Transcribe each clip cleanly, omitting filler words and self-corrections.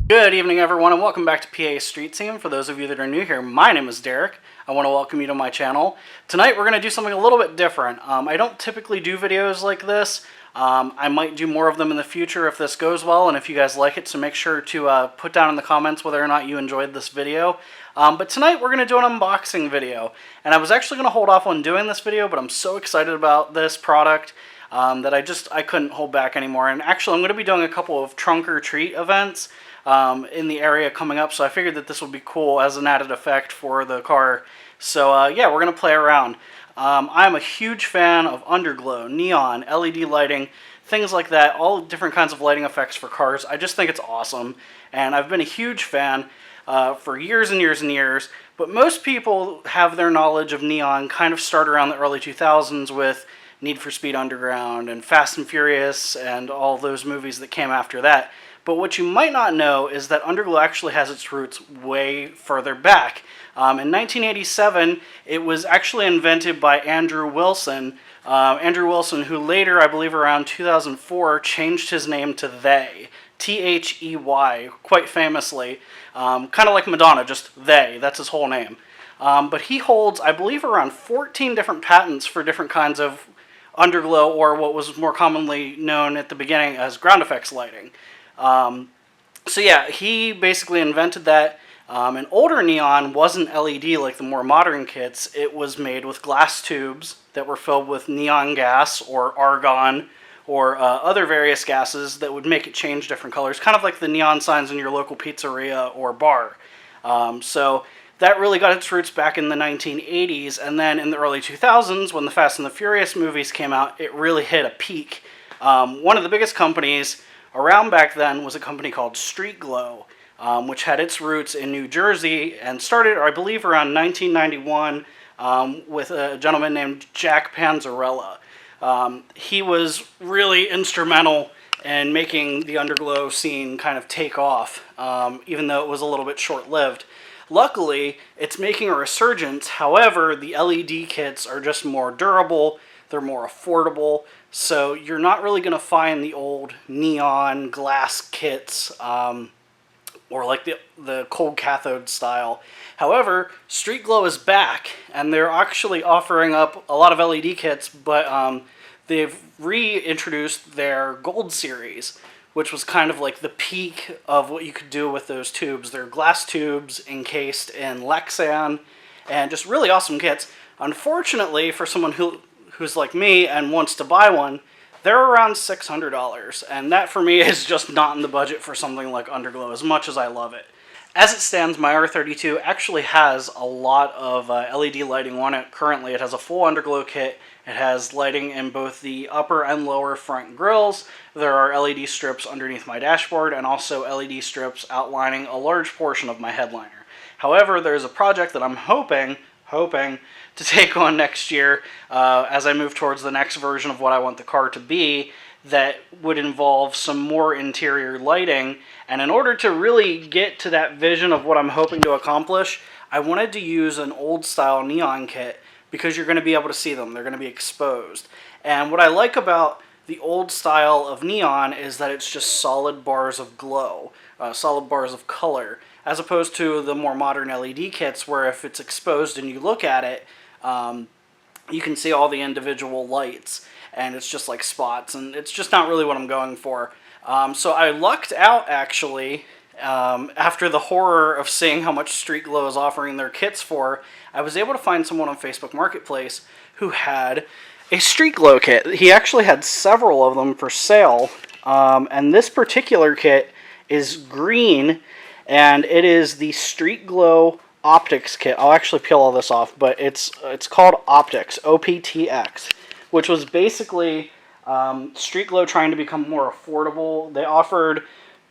Good evening, everyone, and welcome back to PA Street Scene. For those of you that are new here, my name is Derek. I want to welcome you to my channel. Tonight we're going to do something a little bit different. I don't typically do videos like this. I might do more of them in the future if this goes well and if you guys like it, so make sure to put down in the comments whether or not you enjoyed this video. But tonight we're going to do an unboxing video, and I was actually going to hold off on doing this video, but I'm so excited about this product that I couldn't hold back anymore. And actually I'm going to be doing a couple of trunk or treat events in the area coming up, so I figured that this would be cool as an added effect for the car. So yeah, we're going to play around. I'm a huge fan of Underglow, neon, LED lighting, things like that, all different kinds of lighting effects for cars. I just think it's awesome, and I've been a huge fan for years and years and years, but most people have their knowledge of neon kind of start around the early 2000s with Need for Speed Underground and Fast and Furious and all those movies that came after that. But what you might not know is that Underglow actually has its roots way further back. In 1987, it was actually invented by Andrew Wilson. Andrew Wilson, who later, I believe around 2004, changed his name to They. T-H-E-Y, quite famously. Kind of like Madonna, just They. That's his whole name. But he holds, I believe, around 14 different patents for different kinds of underglow, or what was more commonly known at the beginning as ground effects lighting. So yeah, he basically invented that. An older neon wasn't LED like the more modern kits. It was made with glass tubes that were filled with neon gas or argon or other various gases that would make it change different colors, kind of like the neon signs in your local pizzeria or bar. So that really got its roots back in the 1980s, and then in the early 2000s, when the Fast and the Furious movies came out, it really hit a peak. One of the biggest companies around back then was a company called StreetGlow, which had its roots in New Jersey and started, I believe, around 1991 with a gentleman named Jack Panzarella. He was really instrumental in making the underglow scene kind of take off, even though it was a little bit short-lived. Luckily, it's making a resurgence. However, the LED kits are just more durable, they're more affordable, so you're not really going to find the old neon glass kits or like the cold cathode style. However, StreetGlow is back, and they're actually offering up a lot of LED kits, but they've reintroduced their Gold series, which was kind of like the peak of what you could do with those tubes. They're glass tubes encased in Lexan, and just really awesome kits. Unfortunately, for someone who's like me and wants to buy one, they're around $600, and that for me is just not in the budget for something like Underglow, as much as I love it. As it stands, my R32 actually has a lot of LED lighting on it. Currently, it has a full Underglow kit. It has lighting in both the upper and lower front grills. There are LED strips underneath my dashboard and also LED strips outlining a large portion of my headliner. However, there's a project that I'm hoping to take on next year as I move towards the next version of what I want the car to be, that would involve some more interior lighting. And in order to really get to that vision of what I'm hoping to accomplish, I wanted to use an old style neon kit because you're going to be able to see them. They're going to be exposed. And what I like about the old style of neon is that it's just solid bars of glow, solid bars of color, as opposed to the more modern LED kits where if it's exposed and you look at it, you can see all the individual lights, and it's just like spots, and it's just not really what I'm going for. So I lucked out, actually, after the horror of seeing how much StreetGlow is offering their kits for. I was able to find someone on Facebook Marketplace who had a StreetGlow kit. He actually had several of them for sale, and this particular kit is green, and it is the StreetGlow OPTX kit. I'll actually peel all this off, but it's called OPTX, OPTX, which was basically StreetGlow trying to become more affordable. They offered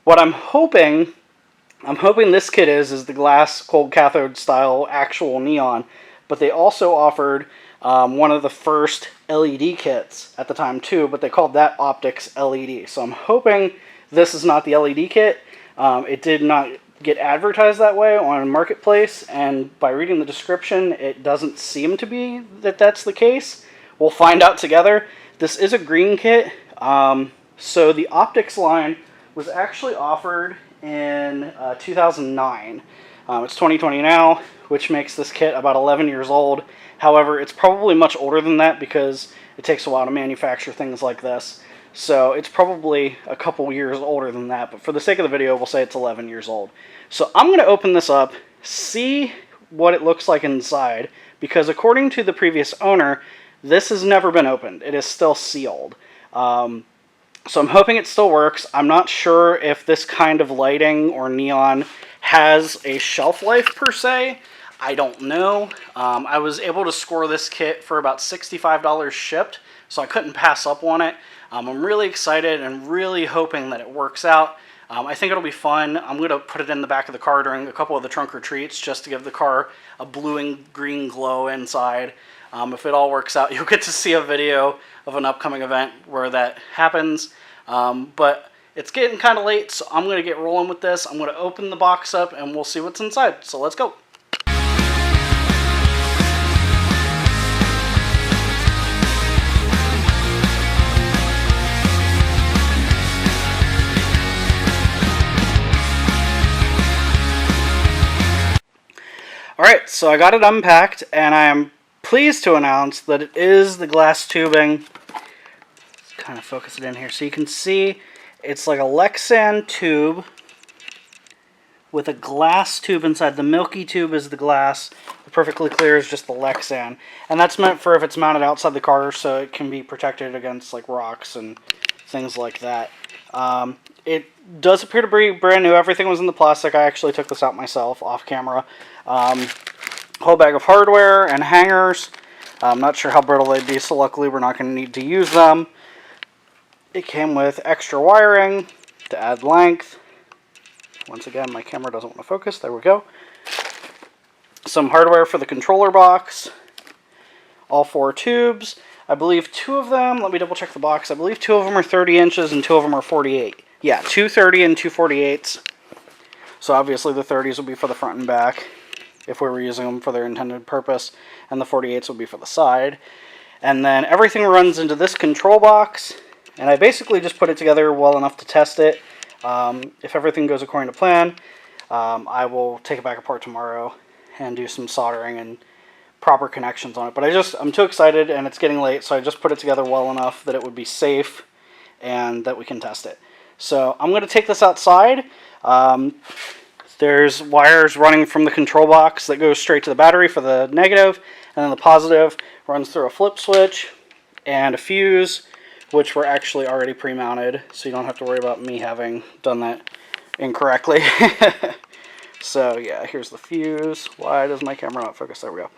what I'm hoping this kit is the glass cold cathode style actual neon, but they also offered one of the first LED kits at the time too, but they called that OPTX LED. So I'm hoping this is not the LED kit. It did not get advertised that way on Marketplace, and by reading the description, it doesn't seem to be that that's the case. We'll find out together. This is a green kit, so the OPTX line was actually offered in 2009. It's 2020 now, which makes this kit about 11 years old. However, it's probably much older than that because it takes a while to manufacture things like this. So it's probably a couple years older than that, but for the sake of the video, we'll say it's 11 years old. So I'm going to open this up, see what it looks like inside, because according to the previous owner, this has never been opened. It is still sealed. So I'm hoping it still works. I'm not sure if this kind of lighting or neon has a shelf life per se. I don't know. I was able to score this kit for about $65 shipped, so I couldn't pass up on it. I'm really excited and really hoping that it works out. I think it'll be fun. I'm going to put it in the back of the car during a couple of the trunk retreats just to give the car a blue and green glow inside. If it all works out, you'll get to see a video of an upcoming event where that happens. But it's getting kind of late, so I'm going to get rolling with this. I'm going to open the box up and we'll see what's inside. So let's go. Alright, so I got it unpacked, and I am pleased to announce that it is the glass tubing. Let's kind of focus it in here so you can see it's like a Lexan tube with a glass tube inside. The milky tube is the glass. The perfectly clear is just the Lexan. And that's meant for if it's mounted outside the car so it can be protected against like rocks and things like that. It does appear to be brand new. Everything was in the plastic. I actually took this out myself off camera. Whole bag of hardware and hangers. I'm not sure how brittle they'd be, so luckily we're not going to need to use them. It came with extra wiring to add length. Once again, my camera doesn't want to focus. There we go. Some hardware for the controller box. All 4 tubes. I believe 2 of them, let me double check the box, I believe 2 of them are 30 inches and 2 of them are 48. Yeah, 2 30 and 2 48s. So obviously the 30s will be for the front and back if we were using them for their intended purpose, and the 48s will be for the side. And then everything runs into this control box, and I basically just put it together well enough to test it. If everything goes according to plan, I will take it back apart tomorrow and do some soldering and proper connections on it. But I'm too excited, and it's getting late, so I just put it together well enough that it would be safe and that we can test it. So I'm going to take this outside. There's wires running from the control box that goes straight to the battery for the negative, and then the positive runs through a flip switch and a fuse, which were actually already pre-mounted, so you don't have to worry about me having done that incorrectly. So yeah, here's the fuse. Why does my camera not focus? There we go.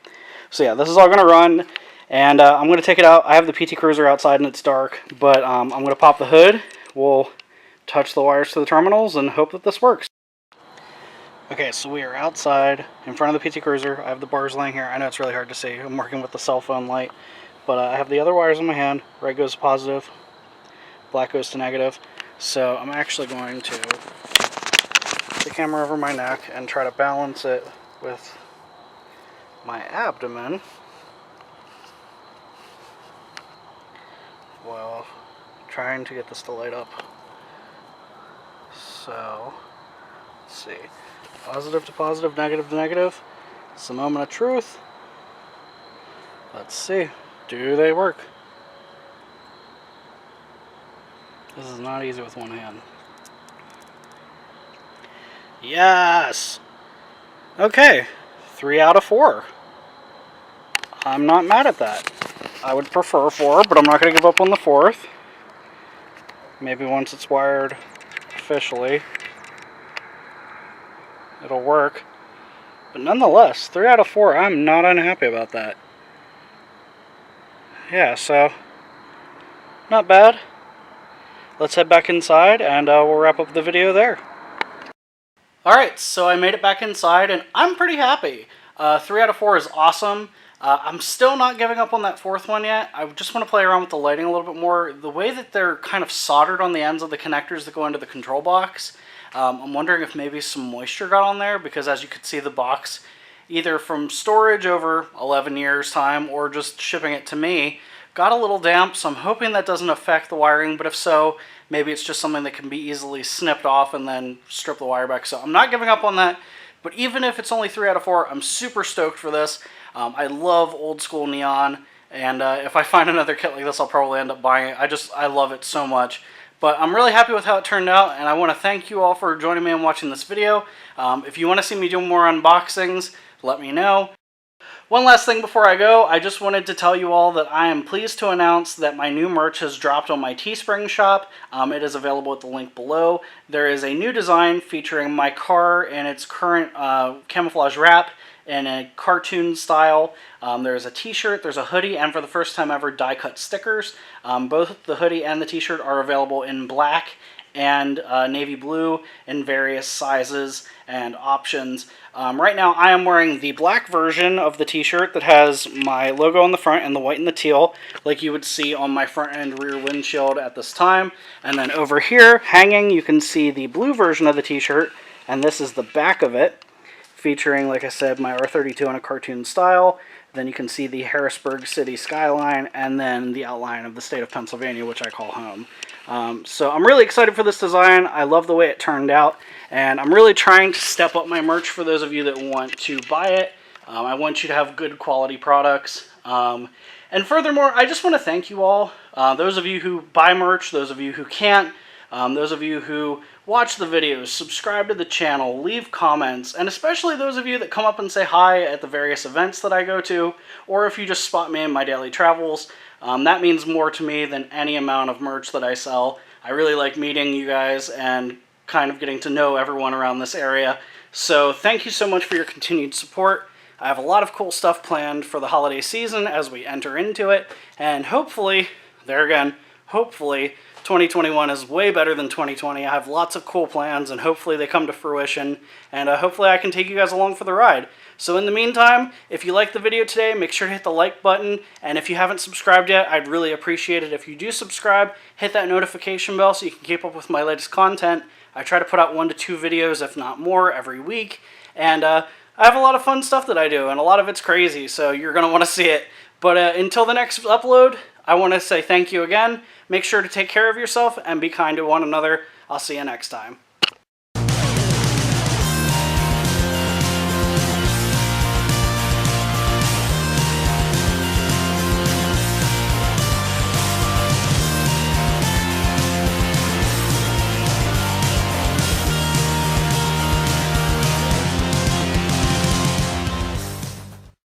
So yeah, this is all going to run, and I'm going to take it out. I have the PT Cruiser outside and it's dark, but I'm going to pop the hood. We'll touch the wires to the terminals and hope that this works. Okay, so we are outside in front of the PT Cruiser. I have the bars laying here. I know it's really hard to see. I'm working with the cell phone light, but I have the other wires in my hand. Red goes to positive, black goes to negative. So I'm actually going to put the camera over my neck and try to balance it with my abdomen while trying to get this to light up. So, let's see. Positive to positive, negative to negative. It's the moment of truth. Let's see. Do they work? This is not easy with one hand. Yes! Okay. 3 out of 4. I'm not mad at that. I would prefer 4, but I'm not going to give up on the 4th. Maybe once it's wired officially, it'll work. But nonetheless, 3 out of 4, I'm not unhappy about that. Yeah, so, not bad. Let's head back inside and we'll wrap up the video there. Alright, so I made it back inside and I'm pretty happy. 3 out of 4 is awesome. I'm still not giving up on that 4th one yet. I just want to play around with the lighting a little bit more. The way that they're kind of soldered on the ends of the connectors that go into the control box, I'm wondering if maybe some moisture got on there, because as you could see, the box, either from storage over 11 years time or just shipping it to me, got a little damp, so I'm hoping that doesn't affect the wiring, but if so, maybe it's just something that can be easily snipped off and then strip the wire back. So I'm not giving up on that. But even if it's only 3 out of 4, I'm super stoked for this. I love old school neon, and if I find another kit like this, I'll probably end up buying it. I love it so much. But I'm really happy with how it turned out, and I want to thank you all for joining me and watching this video. If you want to see me do more unboxings, let me know. One last thing before I go, I just wanted to tell you all that I am pleased to announce that my new merch has dropped on my Teespring shop. It is available at the link below. There is a new design featuring my car in its current camouflage wrap in a cartoon style. There's a t-shirt, there's a hoodie, and for the first time ever, die-cut stickers. Both the hoodie and the t-shirt are available in black and navy blue in various sizes and options. Right now I am wearing the black version of the t-shirt that has my logo on the front and the white and the teal, like you would see on my front and rear windshield at this time. And then over here, hanging, you can see the blue version of the t-shirt, and this is the back of it, featuring, like I said, my R32 in a cartoon style. Then you can see the Harrisburg city skyline, and then the outline of the state of Pennsylvania, which I call home. So I'm really excited for this design. I love the way it turned out, and I'm really trying to step up my merch for those of you that want to buy it. I want you to have good quality products. And furthermore, I just want to thank you all. Those of you who buy merch, those of you who can't, those of you who watch the videos, subscribe to the channel, leave comments, and especially those of you that come up and say hi at the various events that I go to, or if you just spot me in my daily travels. That means more to me than any amount of merch that I sell. I really like meeting you guys and kind of getting to know everyone around this area. So thank you so much for your continued support. I have a lot of cool stuff planned for the holiday season as we enter into it, and hopefully, there again, hopefully, 2021 is way better than 2020. I have lots of cool plans, and hopefully they come to fruition, and hopefully I can take you guys along for the ride. So in the meantime, if you liked the video today, make sure to hit the like button, and if you haven't subscribed yet, I'd really appreciate it if you do subscribe. Hit that notification bell so you can keep up with my latest content. I try to put out 1 to 2 videos, if not more, every week, and I have a lot of fun stuff that I do, and a lot of it's crazy, so you're going to want to see it. But until the next upload, I want to say thank you again. Make sure to take care of yourself and be kind to one another. I'll see you next time.